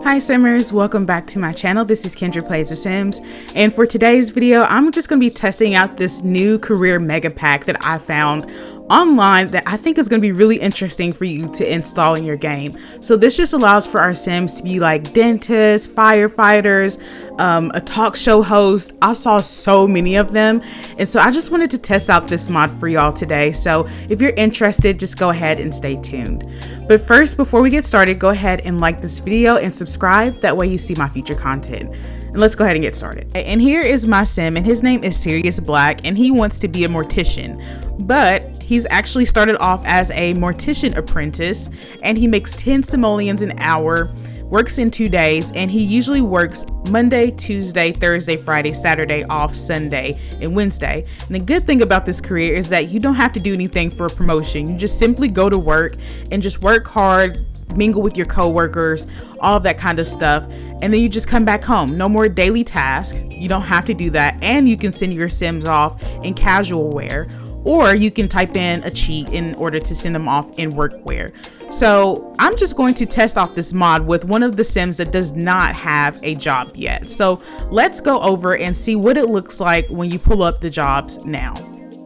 Hi Simmers, welcome back to my channel. This is Kendra Plays The Sims, and for today's video I'm just going to be testing out this new career mega pack that I found online that I think is going to be really interesting for you to install in your game. So this just allows for our Sims to be like dentists, firefighters, a talk show host. I saw so many of them, and so I just wanted to test out this mod for y'all today. So if you're interested, just go ahead and stay tuned. But first, before we get started, go ahead and like this video and subscribe. That way you see my future content. And let's go ahead and get started. And here is my Sim, and his name is Sirius Black, and he wants to be a mortician, but he's actually started off as a mortician apprentice, and he makes 10 simoleons an hour, works in 2 days, and he usually works Monday, Tuesday, Thursday, Friday, Saturday, off Sunday, and Wednesday. And the good thing about this career is that you don't have to do anything for a promotion. You just simply go to work and just work hard, mingle with your co-workers, all of that kind of stuff, and then you just come back home. No more daily tasks. You don't have to do that, and you can send your Sims off in casual wear, or you can type in a cheat in order to send them off in workwear. So I'm just going to test out this mod with one of the Sims that does not have a job yet. So let's go over and see what it looks like when you pull up the jobs now.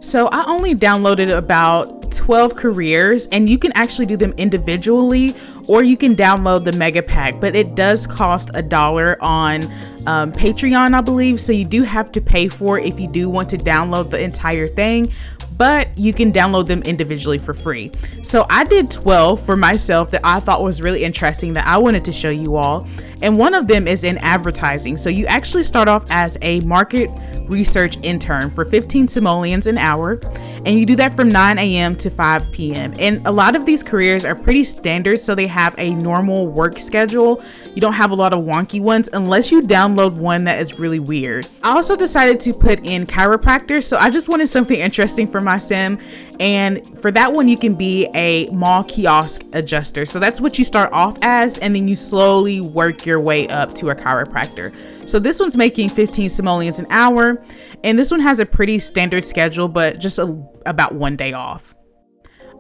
So I only downloaded about 12 careers, and you can actually do them individually, or you can download the mega pack, but it does cost $1 on Patreon, I believe. So you do have to pay for it if you do want to download the entire thing, but you can download them individually for free. So I did 12 for myself that I thought was really interesting that I wanted to show you all. And one of them is in advertising. So you actually start off as a market research intern for 15 simoleons an hour, and you do that from 9 a.m. to 5 p.m. And a lot of these careers are pretty standard, so they have a normal work schedule. You don't have a lot of wonky ones unless you download one that is really weird. I also decided to put in chiropractor, so I just wanted something interesting for my Sim, and for that one you can be a mall kiosk adjuster. So that's what you start off as, and then you slowly work your way up to a chiropractor. So this one's making 15 simoleons an hour, and this one has a pretty standard schedule, but just about 1 day off.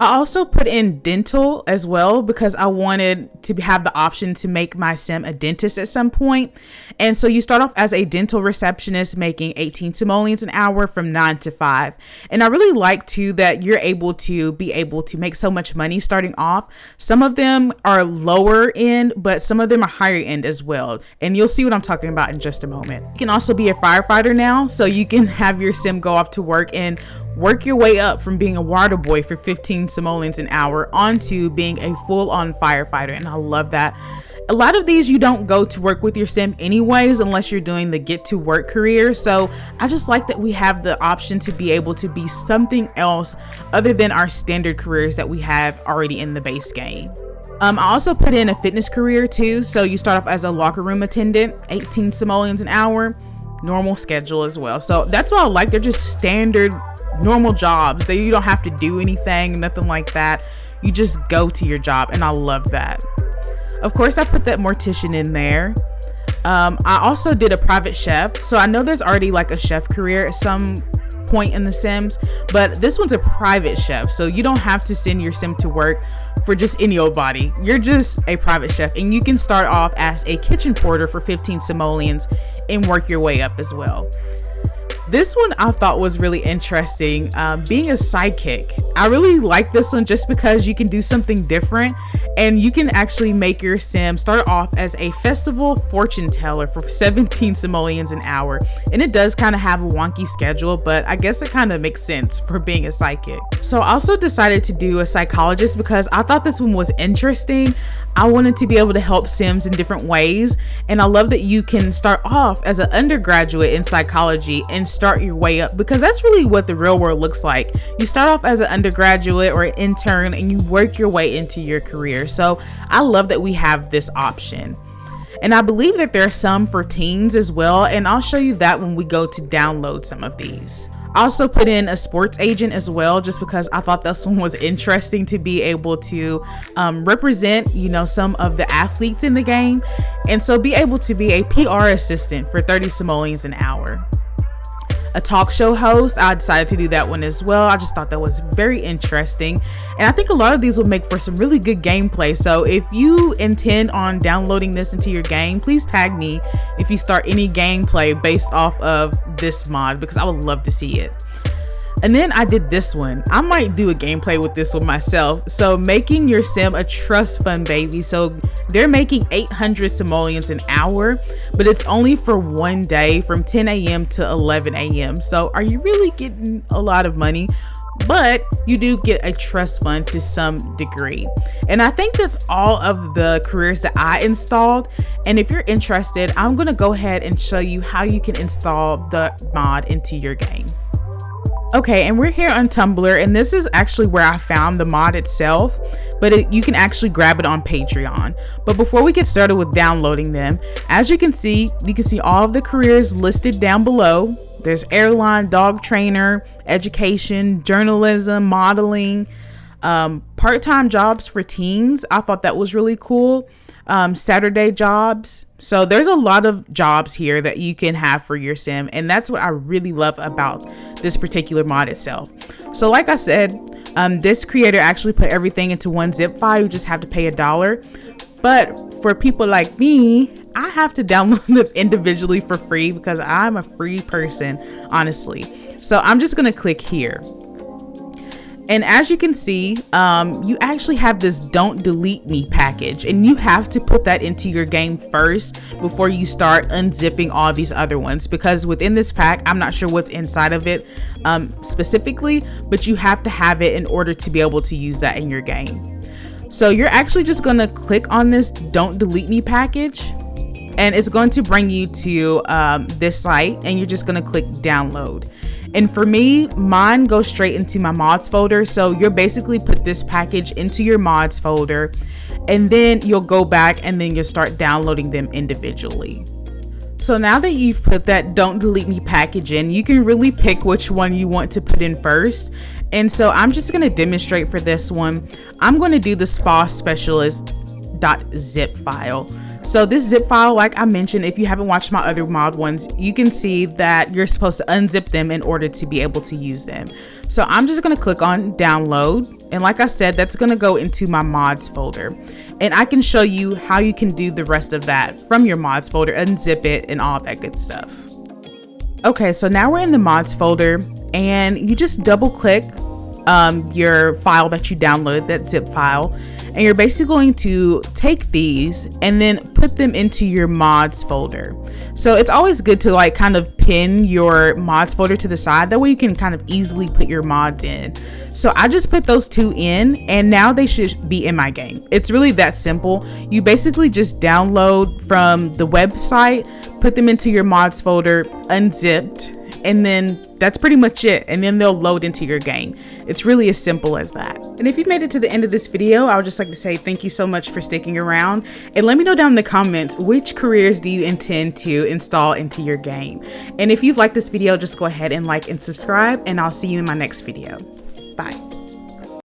I also put in dental as well because I wanted to have the option to make my Sim a dentist at some point. And so you start off as a dental receptionist making 18 simoleons an hour from 9 to 5. And I really like too that you're able to make so much money starting off. Some of them are lower end, but some of them are higher end as well. And you'll see what I'm talking about in just a moment. You can also be a firefighter now, so you can have your Sim go off to work and work your way up from being a water boy for 15 simoleons an hour onto being a full-on firefighter, and I love that. A lot of these you don't go to work with your Sim anyways unless you're doing the get to work career, so I just like that we have the option to be able to be something else other than our standard careers that we have already in the base game. I also put in a fitness career too, so you start off as a locker room attendant, 18 simoleons an hour, normal schedule as well. So that's what I like. They're just standard normal jobs that you don't have to do anything, nothing like that. You just go to your job, and I love that. Of course, I put that mortician in there. I also did a private chef, so I know there's already like a chef career at some point in the Sims, but this one's a private chef, so you don't have to send your Sim to work for just any old body. You're just a private chef, and you can start off as a kitchen porter for 15 simoleons and work your way up as well. This one I thought was really interesting, being a sidekick. I really like this one just because you can do something different, and you can actually make your Sim start off as a festival fortune teller for 17 simoleons an hour. And it does kind of have a wonky schedule, but I guess it kind of makes sense for being a sidekick. So I also decided to do a psychologist because I thought this one was interesting. I wanted to be able to help Sims in different ways, and I love that you can start off as an undergraduate in psychology and start your way up, because that's really what the real world looks like. You start off as an undergraduate or an intern, and you work your way into your career. So I love that we have this option. And I believe that there are some for teens as well, and I'll show you that when we go to download some of these. I also put in a sports agent as well, just because I thought this one was interesting to be able to represent, some of the athletes in the game, and so be able to be a PR assistant for 30 simoleons an hour. a talk show host, I decided to do that one as well. I just thought that was very interesting, and I think a lot of these would make for some really good gameplay. So if you intend on downloading this into your game, please tag me if you start any gameplay based off of this mod, because I would love to see it. And then I did this one. I might do a gameplay with this one myself. So making your sim a trust fund baby. So they're making 800 simoleons an hour, but it's only for one day from 10 a.m. to 11 a.m. So are you really getting a lot of money? But you do get a trust fund to some degree. And I think that's all of the careers that I installed. And if you're interested, I'm gonna go ahead and show you how you can install the mod into your game. Okay, and we're here on Tumblr, and this is actually where I found the mod itself, but you can actually grab it on Patreon. But before we get started with downloading them, as you can see all of the careers listed down below. There's airline, dog trainer, education, journalism, modeling, part-time jobs for teens. I thought that was really cool. Saturday jobs. So there's a lot of jobs here that you can have for your sim, and that's what I really love about this particular mod itself. So like I said, this creator actually put everything into one zip file. You just have to pay $1. But for people like me, I have to download them individually for free because I'm a free person, honestly. So I'm just gonna click here. And as you can see, you actually have this don't delete me package, and you have to put that into your game first before you start unzipping all these other ones, because within this pack, I'm not sure what's inside of it specifically, but you have to have it in order to be able to use that in your game. So you're actually just gonna click on this don't delete me package, and it's going to bring you to this site, and you're just gonna click download. And for me, mine goes straight into my mods folder. So you'll basically put this package into your mods folder, and then you'll go back and then you'll start downloading them individually. So now that you've put that don't delete me package in, you can really pick which one you want to put in first. And so I'm just going to demonstrate for this one. I'm going to do the spa specialist.zip file. So this zip file, like I mentioned, if you haven't watched my other mod ones, you can see that you're supposed to unzip them in order to be able to use them. So I'm just going to click on download. And like I said, that's going to go into my mods folder. And I can show you how you can do the rest of that from your mods folder, unzip it and all that good stuff. Okay, so now we're in the mods folder, and you just double click your file that you downloaded, that zip file. And you're basically going to take these and then put them into your mods folder. So it's always good to like kind of pin your mods folder to the side. That way you can kind of easily put your mods in. So I just put those two in, and now they should be in my game. It's really that simple. You basically just download from the website, put them into your mods folder, unzipped, and then that's pretty much it. And then they'll load into your game. It's really as simple as that. And if you've made it to the end of this video, I would just like to say thank you so much for sticking around, and let me know down in the comments, which careers do you intend to install into your game? And if you've liked this video, just go ahead and like and subscribe, and I'll see you in my next video. Bye.